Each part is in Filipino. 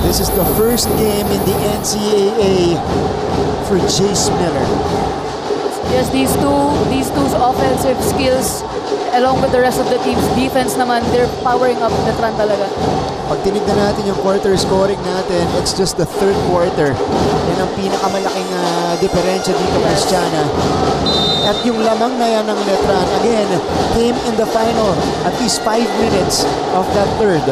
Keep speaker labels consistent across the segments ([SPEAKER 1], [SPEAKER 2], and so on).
[SPEAKER 1] This is the first game in the NCAA for Jace Miller.
[SPEAKER 2] Yes, these two's offensive skills along with the rest of the team's defense naman, they're powering up Letran talaga.
[SPEAKER 1] Pag tinignan natin yung quarter scoring natin, it's just the third quarter. Yan ang pinakamalaking diferensya dito, Christiana. At yung lamang na yan ng Letran, again, came in the final at least 5 minutes of that third.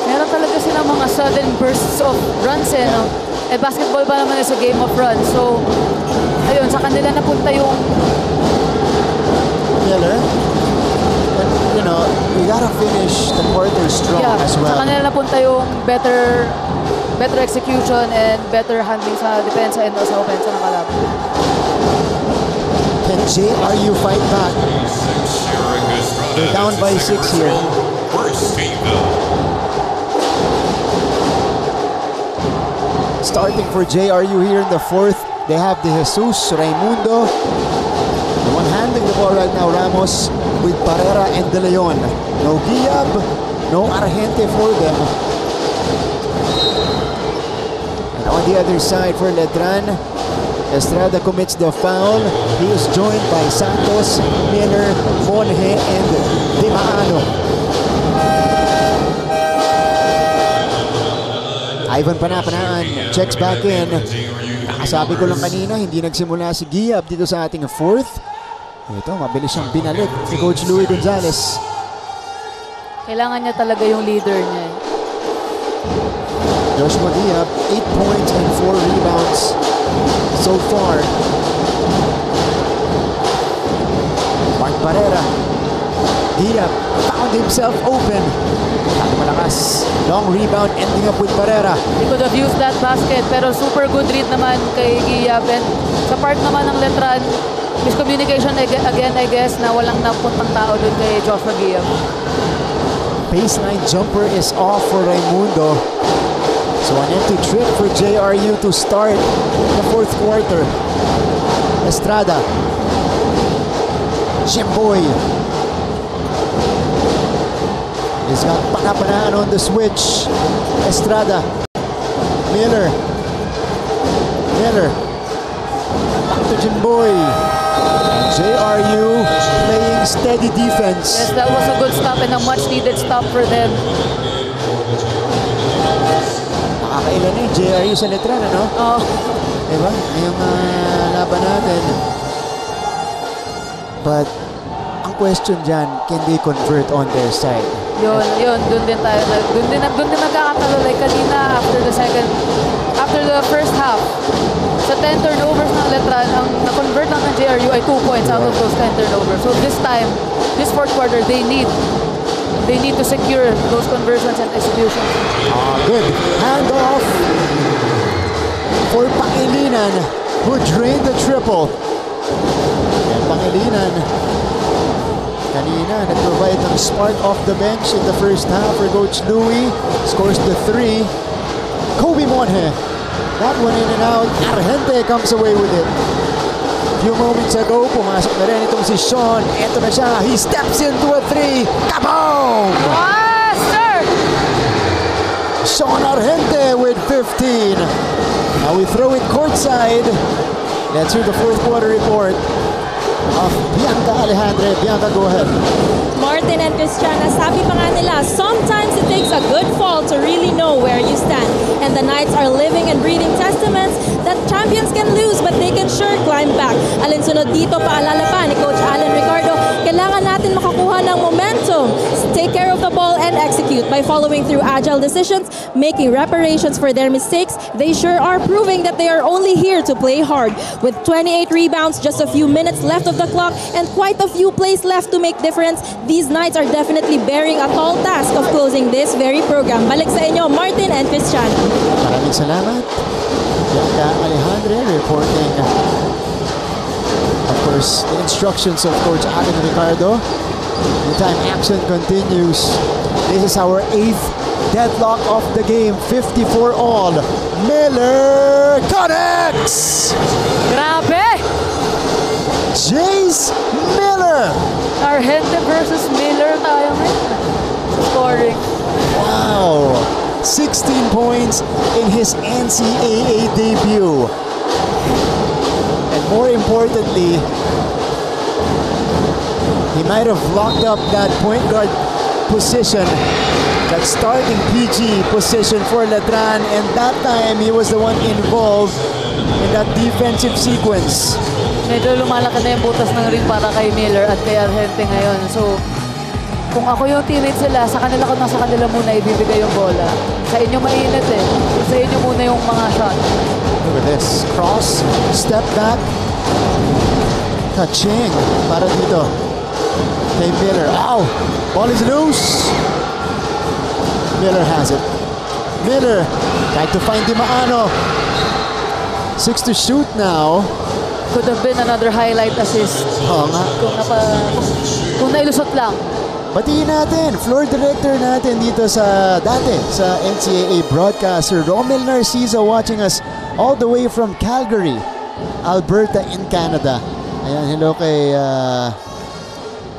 [SPEAKER 2] Meron talaga silang mga sudden bursts of runs no? Eh, basketball pa naman is a game of runs. So, ayun, sa kanila napunta yung
[SPEAKER 1] Miller. And, you know, we gotta finish the quarter strong as well.
[SPEAKER 2] Sa kanila napunta yung better execution and better handling sa depensa and sa offense ng kalaban.
[SPEAKER 1] Can JRU fight back? They're down by 6 here. Starting for JRU here in the fourth, they have De Jesus, Raimundo. The one handling the ball right now, Ramos, with Barrera and De Leon. No Giab, no Argente for them. And on the other side for Letran, Estrada commits the foul. He is joined by Santos, Miller, Monje, and Di Maano. Ivan Panapanaan checks back in. Nakasabi ko lang kanina, hindi nagsimula si Giab dito sa ating fourth. Ito, mabilis siyang binalik si Coach Louie Gonzalez.
[SPEAKER 2] Kailangan niya talaga yung leader niya.
[SPEAKER 1] Joshua Giab, 8 points and 4 rebounds so far. Mark Barrera. Giab found himself open. Malakas. Long rebound ending up with Barrera.
[SPEAKER 2] He could have used that basket pero super good read naman kay Giab. And sa part naman ng Letran, miscommunication again, I guess, na walang napuntang tao dun kay Joshua Giab.
[SPEAKER 1] Baseline jumper is off for Raimundo. So an empty trip for JRU to start the fourth quarter. Estrada. Jimboy. He's got Panapanaan on the switch. Estrada. Miller. Back to Jimboy. And JRU playing steady defense.
[SPEAKER 2] Yes, that was a good stop and a much needed stop for them.
[SPEAKER 1] Nakakailan yung JRU sa Letran, ano?
[SPEAKER 2] Oh.
[SPEAKER 1] Diba? Yung laban natin. But ang question dyan, can they convert on their side?
[SPEAKER 2] Yun, dun din tayo. Dun din magkakatalo. Like kanina, after the first half, sa 10 turnovers ng Letran, ang na-convert lang ng JRU ay 2 points out of those 10 turnovers. So this time, this fourth quarter, they need to secure those conversions and executions.
[SPEAKER 1] Good. Handoff for Pangilinan, who drained the triple. And Pangilinan, kanina, nag-provide ng spark off the bench in the first half for Coach Louie. Scores the 3. Kobe Monje. That one in and out. Argente comes away with it. Few moments ago, pumasok na rin itong si Sean. Ito na siya. He steps into a 3. Kaboom!
[SPEAKER 2] Master!
[SPEAKER 1] Sean Argente with 15. Now we throw it courtside. Let's hear the fourth quarter report of Bianca Alejandre. Bianca, go ahead.
[SPEAKER 3] Martin and Christiana, sabi pa nga nila, sometimes it takes a good fall to really know where you stand. And the Knights are living and breathing testaments that champions can lose but they can sure climb back. Alinsunod dito, paalala pa ni Coach Alan Ricardo, kailangan natin makakuha ng momentum, take care of the ball and execute by following through agile decisions, making reparations for their mistakes. They sure are proving that they are only here to play hard. With 28 rebounds, just a few minutes left of the clock, and quite a few plays left to make difference, these Knights are definitely bearing a tall task of closing this very program. Balik sa inyo, Martin and Christiana.
[SPEAKER 1] Maraming salamat. Bianca Alejandre reporting, of course, the instructions of Coach Alan Ricardo. The time action continues. This is our 8th deadlock of the game. 54 all. Miller connects!
[SPEAKER 2] Grabe!
[SPEAKER 1] Jace Miller!
[SPEAKER 2] Argente versus Miller tayo ngayon. Scoring.
[SPEAKER 1] Wow! 16 points in his NCAA debut. And more importantly, he might have locked up that point guard position, that starting PG position for Letran, and that time he was the one involved in that defensive sequence.
[SPEAKER 2] Medyo lumalaki na yung butas ng ring para kay Miller at kay Argente ngayon. So, kung ako yung teammate sila, sa kanila muna ibibigay yung bola. Sa inyo mainit eh. Sa inyo muna yung mga shot.
[SPEAKER 1] Look at this. Cross, step back. Kaching para dito kay Miller. Ow! Ball is loose. Miller has it. Miller tried to find Di Maano. 6 to shoot now.
[SPEAKER 2] Could have been another highlight assist.
[SPEAKER 1] Oo nga.
[SPEAKER 2] Kung nailusot lang.
[SPEAKER 1] Batiin natin, floor director natin dito sa NCAA broadcaster, Romel Narciso, watching us all the way from Calgary, Alberta in Canada. Ayan, hello kay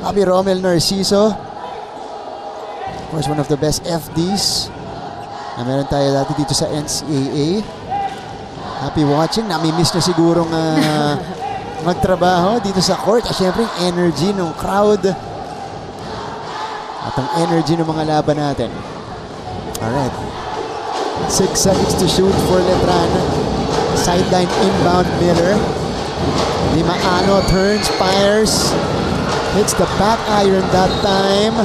[SPEAKER 1] Happy Romel Narciso. Of course, one of the best FDs na meron tayo dati dito sa NCAA. Happy watching. Nami-miss na sigurong magtrabaho dito sa court. At syempre, energy ng crowd. At ang energy ng mga laban natin. Alright. 6 seconds to shoot for Letran. Sideline inbound Miller. Di Maano turns, fires. Hits the back iron that time.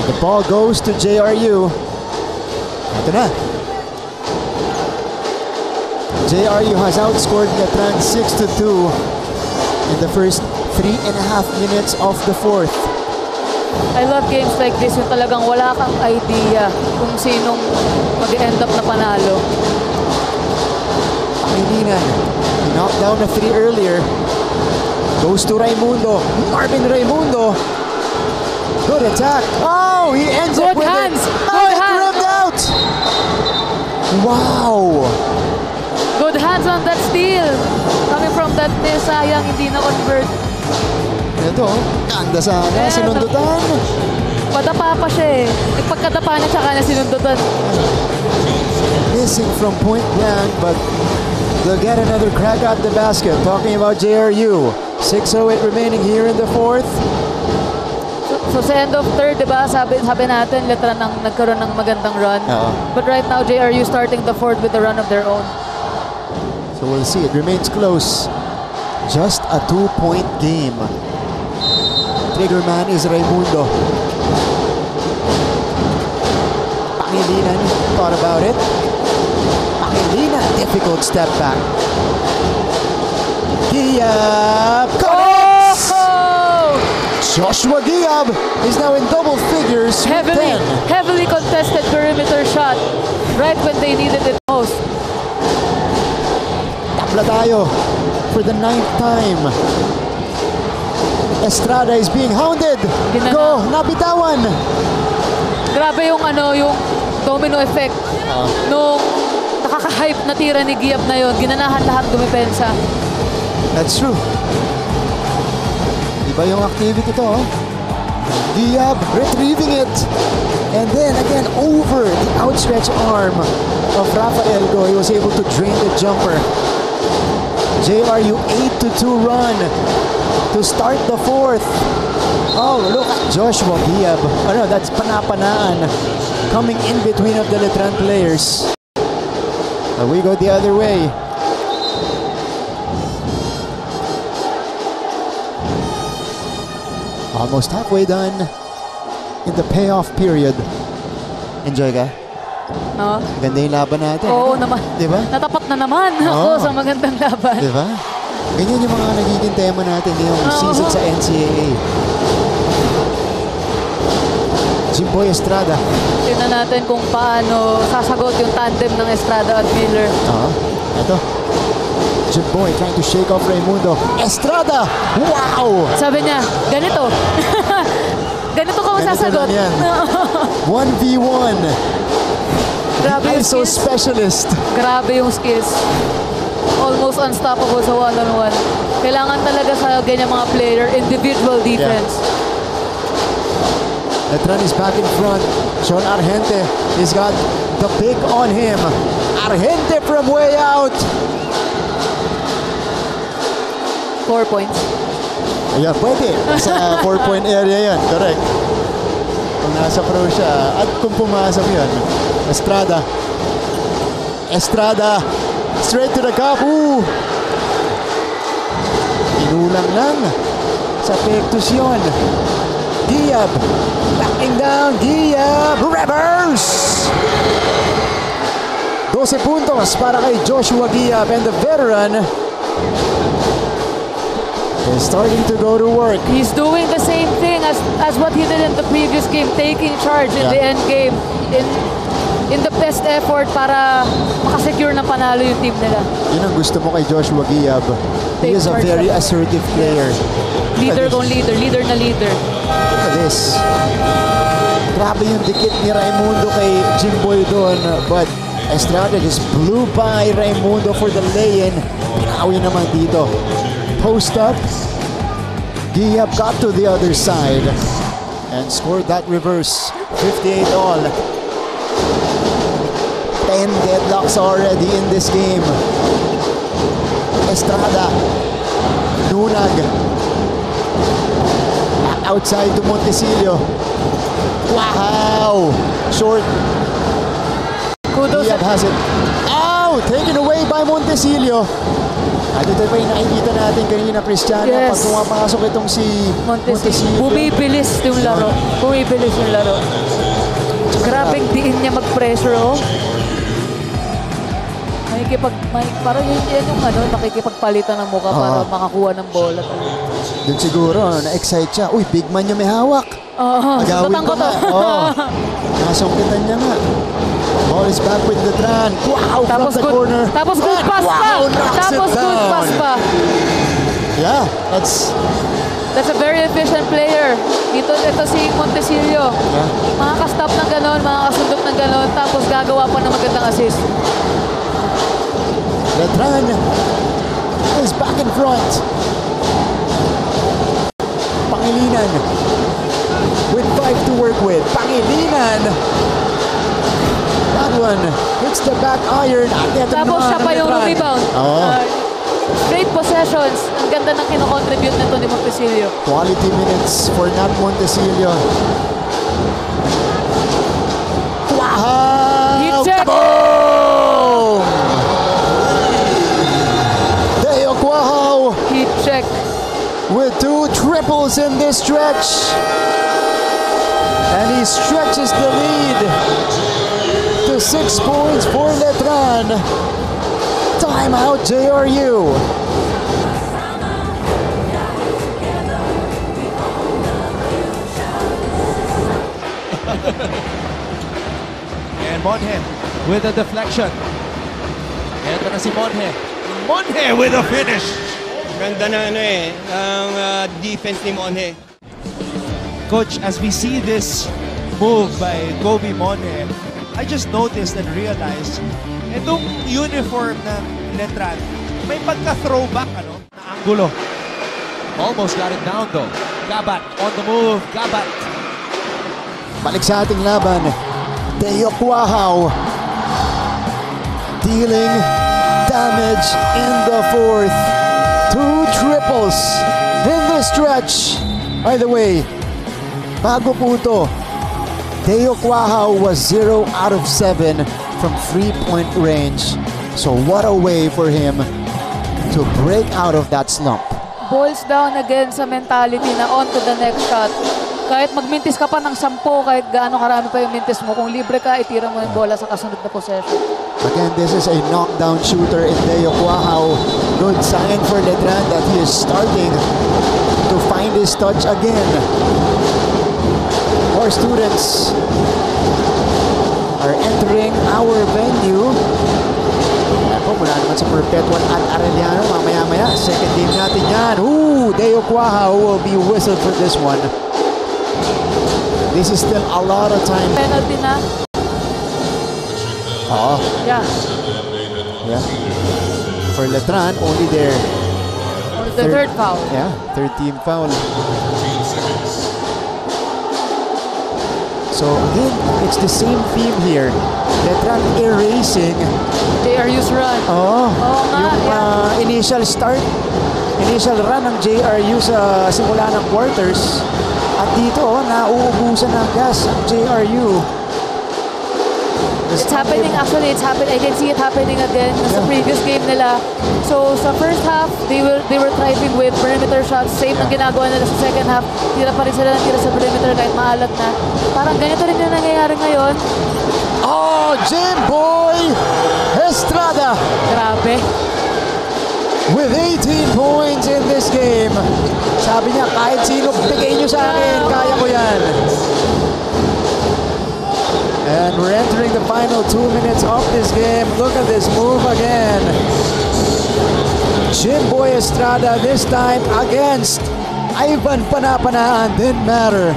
[SPEAKER 1] And the ball goes to JRU. Ito na. JRU has outscored Letran 6-2 in the first 3.5 minutes of the fourth.
[SPEAKER 2] I love games like this yung talagang wala kang idea kung sinong mag-end up na panalo.
[SPEAKER 1] Pangilinan. He knocked down a 3 earlier. Goes to Raimundo. Marvin Raimundo. Good attack. Oh, he ends up with
[SPEAKER 2] hands.
[SPEAKER 1] it.
[SPEAKER 2] Good hands.
[SPEAKER 1] Ripped out. Wow.
[SPEAKER 2] Good hands on that steal. Coming from that net, sayang hindi na-convert.
[SPEAKER 1] Ito, kanda sana. Sinundutan.
[SPEAKER 2] Padapa pa siya eh. Nagpagkadapa niya tsaka na sinundutan.
[SPEAKER 1] Missing from point blank, but they'll get another crack at the basket. Talking about JRU. 6:08 remaining here in the fourth.
[SPEAKER 2] So sa end of third, di ba, sabi natin, Letran ang nagkaroon ng magandang run. But right now, JRU starting the fourth with a run of their own.
[SPEAKER 1] So we'll see. It remains close. Just a 2-point game. Trigger man is Raimundo. Pangilinan thought about it. Pangilinan, difficult step back. Giab connects!
[SPEAKER 2] Oh!
[SPEAKER 1] Joshua Giab is now in double figures with 10.
[SPEAKER 2] Heavily contested perimeter shot right when they needed it most.
[SPEAKER 1] Tabla tayo for the 9th time. Estrada is being hounded. Go, nabitawan.
[SPEAKER 2] Grabe yung yung domino effect. Nung nakaka-hype na tira ni Giab na yun, ginanahan lahat dumepensa.
[SPEAKER 1] That's true. Iba yung activity to. Giab retrieving it. And then again, over the outstretched arm of Rafael Go, he was able to drain the jumper. JRU 8-2 run to start the fourth. Oh, look at Joshua Giab. Oh no, that's Panapanaan coming in between of the Letran players. We go the other way. Almost halfway done in the payoff period. Enjoy ka?
[SPEAKER 2] No?
[SPEAKER 1] Ganda yung laban natin.
[SPEAKER 2] Oo naman.
[SPEAKER 1] Diba?
[SPEAKER 2] Natapat na naman ako sa magandang laban.
[SPEAKER 1] Diba? Ganyan yung mga nagiging tema natin yung season sa NCAA. Jimboy Estrada.
[SPEAKER 2] Tingnan natin kung paano sasagot yung tandem ng Estrada at Miller.
[SPEAKER 1] Ito. Jimboy trying to shake off Raimundo. Estrada! Wow!
[SPEAKER 2] Sabi niya, ganito. Ganito ka masasagot.
[SPEAKER 1] 1v1.
[SPEAKER 2] Grabe yung
[SPEAKER 1] ISO
[SPEAKER 2] skills.
[SPEAKER 1] specialist.
[SPEAKER 2] Grabe yung skills. Almost unstoppable sa one-on-one. Kailangan talaga sa ganyan mga player, individual defense.
[SPEAKER 1] Letran is back in front. Sean Argente, he's got the pick on him. Argente from way out.
[SPEAKER 2] 4 points.
[SPEAKER 1] Yeah, pwede. Sa 4-point area yan. Correct. Kung nasa pro siya. At kung pumasok yan. Estrada. Estrada. Straight to the cup. Ooh. Inulang lang. Sa pektus yun. Diab. Backing down. Diab. Reverse. 12 puntos para kay Joshua Diab and the veteran is starting to go to work.
[SPEAKER 2] He's doing the same thing as what he did in the previous game, taking charge in the end game in the best effort para makasecure ng panalo yung team nila.
[SPEAKER 1] Yun ang gusto mo kay Joshua Diab. He is a very assertive player.
[SPEAKER 2] Leader kung leader, leader na leader.
[SPEAKER 1] Look at this. Grabe yung dikit ni Raimundo kay Jimboy doon, but Estrada just blew by Raimundo for the lay-in. Pinawi naman dito. Post up. Diab got to the other side and scored that reverse. 58 all. 10 deadlocks already in this game. Estrada. Nunag. Back outside to Montesilio. Wow! Short.
[SPEAKER 2] Kudos.
[SPEAKER 1] Diab has it. Ow! Taken away by Montesilio. At ito pa yung nakikita natin kanina, Cristiano,
[SPEAKER 2] Yes.
[SPEAKER 1] pag pumapasok itong si Montesilio.
[SPEAKER 2] Bumibilis yung laro. Bumibilis yung laro. Grabing diin niya mag-pressure, oh. Parang yun yung makikipagpalitan ng mukha para makakuha ng bola.
[SPEAKER 1] Doon siguro, na-excite siya. Uy, big man yung may hawak. Agawin ko
[SPEAKER 2] to.
[SPEAKER 1] Nasungkitan niya nga. Ball is back with Letran. Wow, from the corner.
[SPEAKER 2] Tapos good pass pa. Tapos good pass pa.
[SPEAKER 1] Yeah,
[SPEAKER 2] That's a very efficient player. Ito si Montesilio.
[SPEAKER 1] Yeah.
[SPEAKER 2] Makaka-stop ng ganon, makakasundot ng ganon, tapos gagawa pa ng magandang assist.
[SPEAKER 1] Letran is back in front. Pangilinan with 5 to work with. Pangilinan. That one hits the back iron.
[SPEAKER 2] Tapos siya pa yung rebound. Great possessions. Ang ganda ng kinocontribute nito ni Montesilio.
[SPEAKER 1] Quality minutes for Nat Montesilio. Wow!
[SPEAKER 2] Heat check.
[SPEAKER 1] Boom! Deo Cuajo
[SPEAKER 2] Heat check.
[SPEAKER 1] with 2 triples in this stretch. And he stretches the lead to 6 points for Letran. Timeout, JRU.
[SPEAKER 4] And Monhe with a deflection. Ito na si Monhe. Monhe with a finish.
[SPEAKER 5] Ganda na ang defense ni Monhe.
[SPEAKER 4] Coach, as we see this move by Kobe Monhe, I just noticed and realized itong uniform ng Letran, may pagka-throwback, na anggulo. Almost got it down though. Gabat on the move. Gabat.
[SPEAKER 1] Balik sa ating laban. Deo Cuajo dealing damage in the 4th. 2 triples in the stretch. By the way, bago po ito, Deo Cuajo was 0 out of 7 from 3-point range. So what a way for him to break out of that slump.
[SPEAKER 2] Boils down again sa mentality na on to the next shot. Kahit magmintis ka pa ng 10, kahit gaano karami pa yung mintis mo, kung libre ka, itira mo yung bola sa kasunod na possession.
[SPEAKER 1] Again, this is a knockdown shooter in Deo Cuajo. Good sign for Letran that he is starting to find his touch again. More students are entering our venue. Ako, mula naman sa Perpetual at Arellano, mamaya-maya, second game natin yan. Ooh, Deo Cuajo will be whistled for this one. This is still a lot of time.
[SPEAKER 2] Penalty na.
[SPEAKER 1] Oh,
[SPEAKER 2] Yeah.
[SPEAKER 1] yeah. For Letran, only their
[SPEAKER 2] The third foul.
[SPEAKER 1] third team foul. So again, it's the same theme here. Letran erasing
[SPEAKER 2] JRU's run.
[SPEAKER 1] oh,
[SPEAKER 2] nga,
[SPEAKER 1] yung initial run ng JRU sa simula ng quarters. At dito, nauubusan ng gas ang JRU.
[SPEAKER 2] It's happening, actually, I can see it happening again sa previous game nila. So, sa first half, they were thriving with perimeter shots. Same ang ginagawa nila sa second half. Tira pa rin sila ng tira sa perimeter kahit maalat na. Parang ganito rin yung nangyayari ngayon.
[SPEAKER 1] Oh, Jimboy Estrada
[SPEAKER 2] Grabe.
[SPEAKER 1] with 18 points in this game. Sabi niya, kahit sino bigay niyo sa akin, kaya ko yan. And we're entering the final 2 minutes of this game. Look at this move again. Jimboy Estrada this time against Ivan Panapanaan. Didn't matter.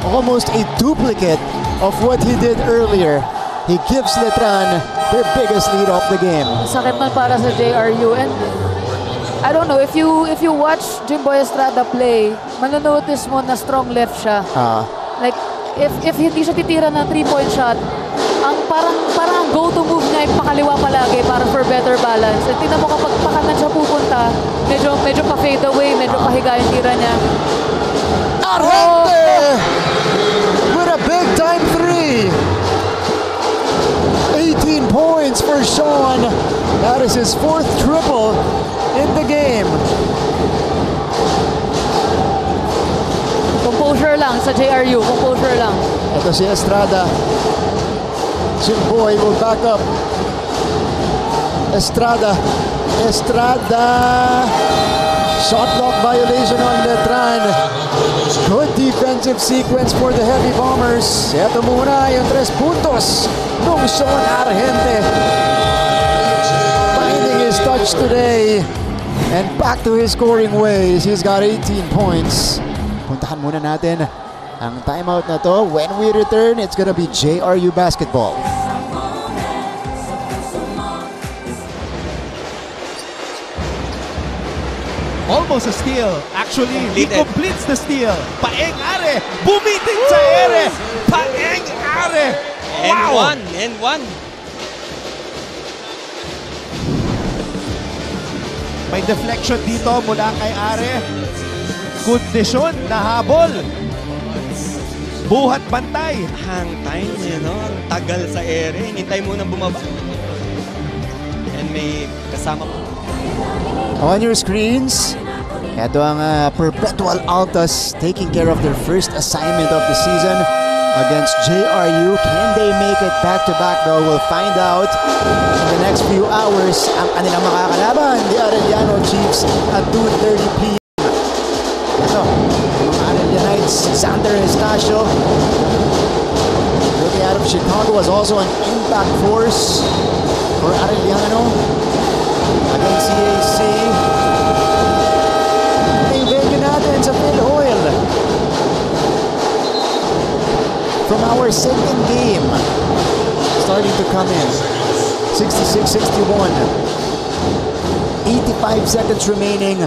[SPEAKER 1] Almost a duplicate of what he did earlier. He gives Letran their biggest lead of the game.
[SPEAKER 2] Sakit man para sa JRU. And I don't know, if you watch Jimboy Estrada play, manonotice mo na strong left siya. Like, if hindi siya titira ng 3-point shot, ang parang ang go-to move niya ay pakaliwa palagi para for better balance. At tingnan mo kapag pakanan siya pupunta, medyo pa-fade away, medyo pahiga yung tira niya.
[SPEAKER 1] Arrente with a big-time 3. 18 points for Sean. That is his 4th triple in the game.
[SPEAKER 2] Composure lang sa JRU, composure lang.
[SPEAKER 1] Ito si Estrada. Jimboy will back up. Estrada. Shot clock violation on Letran. Good defensive sequence for the Heavy Bombers. Ito muna yung 3 puntos nung Sean Argente. Finding his touch today. And back to his scoring ways. He's got 18 points. Puntahan muna natin ang timeout na to. When we return, it's gonna be JRU basketball.
[SPEAKER 4] Almost a steal. Actually, he completes the steal. Paeng Are, bumitin sa ere. Paeng Are. Wow!
[SPEAKER 5] And one.
[SPEAKER 4] May deflection dito mula kay Are. Kondisyon na habol. Buhat bantay.
[SPEAKER 5] Hang time, ang tagal sa ere. Hinintay mo na bumaba. And may kasama pa.
[SPEAKER 1] On your screens, ito ang Perpetual Altas taking care of their first assignment of the season against JRU. Can they make it back-to-back though? We'll find out in the next few hours. Ang kanilang makakalaban, the Arellano Chiefs at 2:30 p.m. Ito, yung Arellanites, Xander Estacio. Looking out of Chicago was also an impact force for Arellano against CAC. Yung venue natin sa Phil Hoyle. From our second game, starting to come in. 66-61. 85 seconds remaining.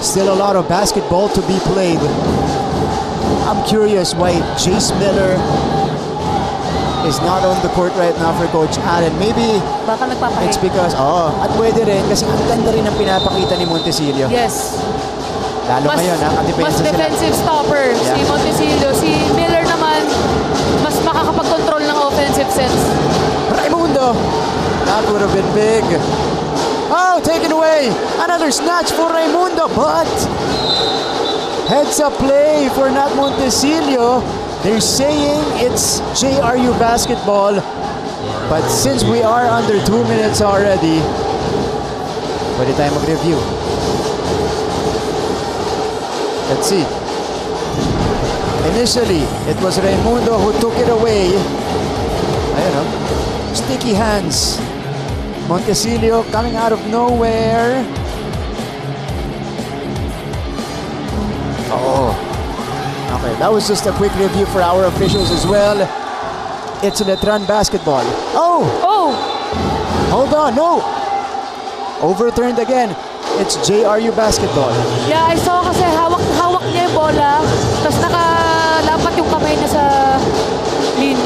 [SPEAKER 1] Still a lot of basketball to be played. I'm curious why Jace Miller is not on the court right now for Coach Allen. Maybe
[SPEAKER 2] Baka nagpapahinga.
[SPEAKER 1] it's because, at pwede rin kasi ang ganda rin ang pinapakita ni Montecillo.
[SPEAKER 2] Yes.
[SPEAKER 1] Lalo ngayon,
[SPEAKER 2] Mas
[SPEAKER 1] nakadepensa sila.
[SPEAKER 2] defensive stopper si
[SPEAKER 1] Yeah.
[SPEAKER 2] Montecillo. Si Miller naman, mas makakapag-control ng offensive sense.
[SPEAKER 1] Raimundo! That would have been big. Oh, taken away! Another snatch for Raimundo, but heads up play for Nat Montecillo. They're saying it's JRU basketball, but since we are under 2 minutes already, pwede tayo mag-review. Let's see. Initially, it was Raimundo who took it away. Ayun, no? Sticky hands. Montecillo coming out of nowhere. Oh. Okay, that was just a quick review for our officials as well. It's Letran basketball. Oh!
[SPEAKER 2] Oh!
[SPEAKER 1] Hold on, no! Overturned again. It's JRU basketball.
[SPEAKER 2] Yeah, I saw kasi hawak niya yung bola, tapos nakalapat yung kamay niya sa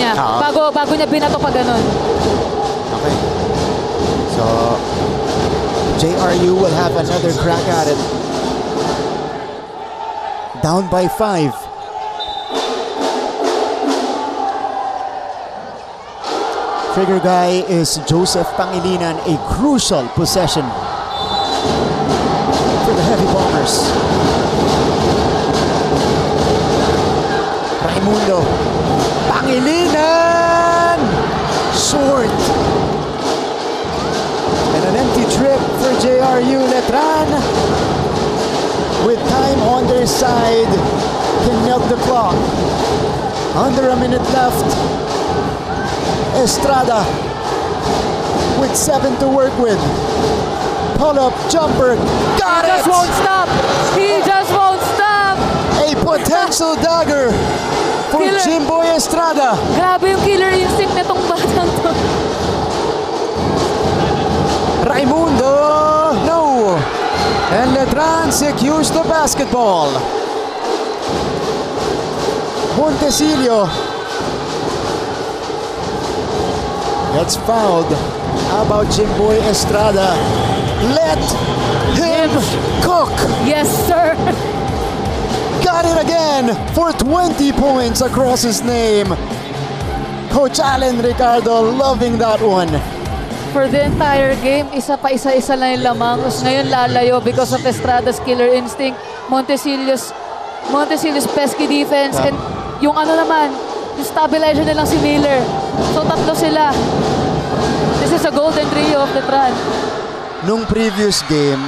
[SPEAKER 2] niya.
[SPEAKER 1] Oo.
[SPEAKER 2] Bago niya binato pa ganun.
[SPEAKER 1] Okay. So, JRU will have another crack at it. Down by 5. Trigger guy is Joseph Pangilinan, a crucial possession for the Heavy Bombers. Raimundo Pangilinan! Short. And an empty trip for JRU. Letran, with time on their side, can milk the clock. Under a minute left. Estrada with 7 to work with. Pull-up jumper. Got
[SPEAKER 2] He
[SPEAKER 1] it!
[SPEAKER 2] just won't stop. He just won't stop.
[SPEAKER 1] A potential dagger for
[SPEAKER 2] Killer.
[SPEAKER 1] Jimboy Estrada.
[SPEAKER 2] Grabe yung killer instinct nitong batang to.
[SPEAKER 1] Raimundo, no. And Letran secures the basketball. Montesilio gets fouled. How about Jimboy Estrada? Let him cook.
[SPEAKER 2] Yes, sir.
[SPEAKER 1] Got it again for 20 points across his name. Coach Allen Ricardo loving that one.
[SPEAKER 2] For the entire game, isa-isa lang yung lamang. Tapos ngayon lalayo because of Estrada's killer instinct. Montesilio's pesky defense. And yung ano naman, yung stabilizer nilang si Miller. So tatlo sila. This is a golden trio of the Letran.
[SPEAKER 1] Nung previous game,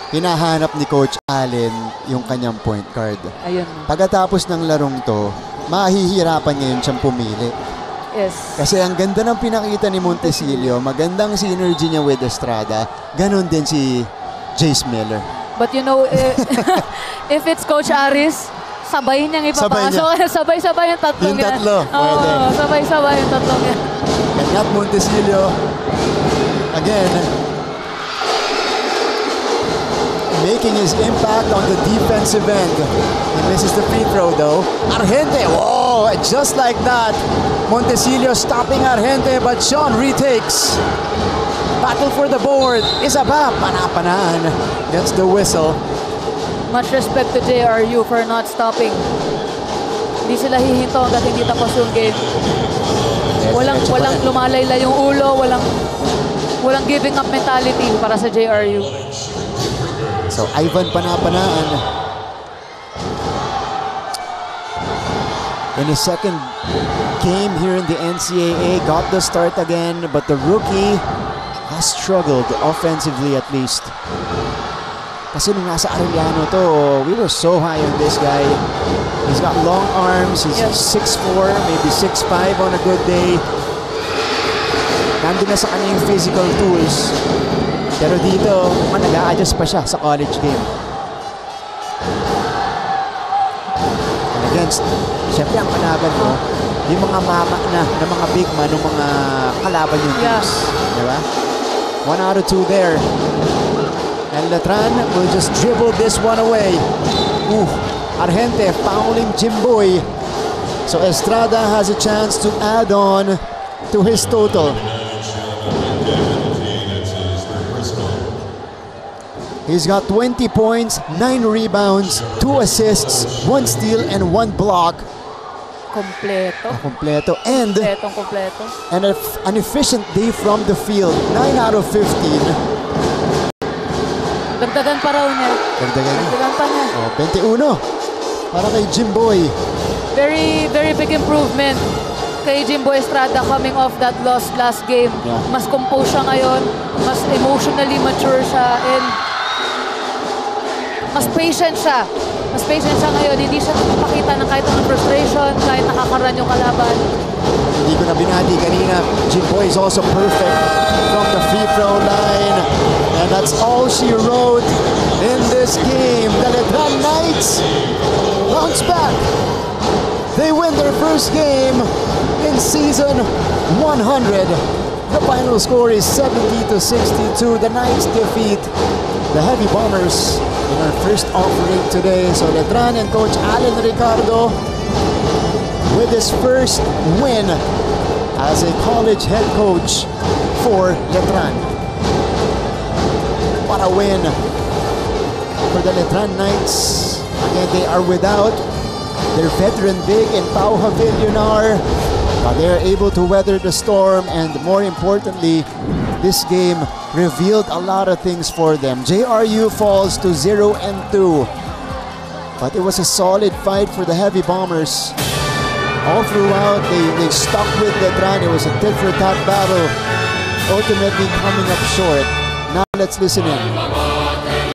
[SPEAKER 1] hinahanap ni Coach Allen yung kanyang point guard.
[SPEAKER 2] Ayun.
[SPEAKER 1] Pagkatapos ng larong to, mahihirapan ngayon siyang pumili.
[SPEAKER 2] Yes.
[SPEAKER 1] Kasi ang ganda ng pinakita ni Montesilio, magandang synergy niya with Estrada, ganun din si Jace Miller.
[SPEAKER 2] But you know, if it's Coach Aris, sabay niyang ipapasok. Sabay-sabay yung tatlong
[SPEAKER 1] Yung
[SPEAKER 2] yan.
[SPEAKER 1] tatlo, pwede.
[SPEAKER 2] Oo, sabay-sabay yung tatlong yan.
[SPEAKER 1] And not Montesilio, again, making his impact on the defensive end. He misses the free throw though. Argente, whoa, just like that. Montesilio stopping Argente, but Sean retakes. Battle for the board. Isaba, panapanaan. Gets the whistle.
[SPEAKER 2] Much respect to JRU for not stopping. Hindi sila hihinto hanggat hindi tapos yung game. Walang lumalayla yung ulo, walang giving up mentality para sa JRU.
[SPEAKER 1] So Ivan Panapanaan in his second game here in the NCAA got the start again, but the rookie has struggled offensively at least. Kasi nung nasa Arellano to, we were so high on this guy. He's got long arms, he's 6'4", maybe 6'5" on a good day. Nandun na sa kanya yung physical tools. Pero dito, nag-a-adjust pa siya sa college game. And against, syempre ang kalaban mo, yung mga mama na mga big man, ng mga kalaban yung teams. Diba? 1 out of 2 there. And Letran will just dribble this one away. Argente fouling Jimboy. So Estrada has a chance to add on to his total. He's got 20 points, 9 rebounds, 2 assists, 1 steal, and 1 block.
[SPEAKER 2] Kompleto.
[SPEAKER 1] Kompleto. And
[SPEAKER 2] Kompleto.
[SPEAKER 1] an efficient day from the field. 9 out of 15.
[SPEAKER 2] Dagdagan pa raw niya. Dagdagan pa niya.
[SPEAKER 1] 21 para kay Jimboy.
[SPEAKER 2] Very, very big improvement kay Jimboy Estrada coming off that loss last game.
[SPEAKER 1] Yeah.
[SPEAKER 2] Mas composed siya ngayon, mas emotionally mature siya, and mas patient siya. Mas patient siya ngayon. Hindi siya nakapakita ng kahit anong frustration, kahit nakakaran yung kalaban.
[SPEAKER 1] Hindi ko na binati kanina. Jimboy is also perfect from the free throw line. And that's all she wrote in this game. The Letran Knights bounce back. They win their first game in season 100. The final score is 70-62. The Knights defeat the Heavy Bombers in our first offering today. So Letran and Coach Allen Ricardo with his first win as a college head coach for Letran. What a win for the Letran Knights. Again, they are without their veteran big in Pau Havillonar, but they are able to weather the storm, and more importantly, this game revealed a lot of things for them. JRU falls to 0-2, but it was a solid fight for the Heavy Bombers. All throughout, they stuck with Letran. It was a tit-for-tat battle, ultimately coming up short. Now let's listen in.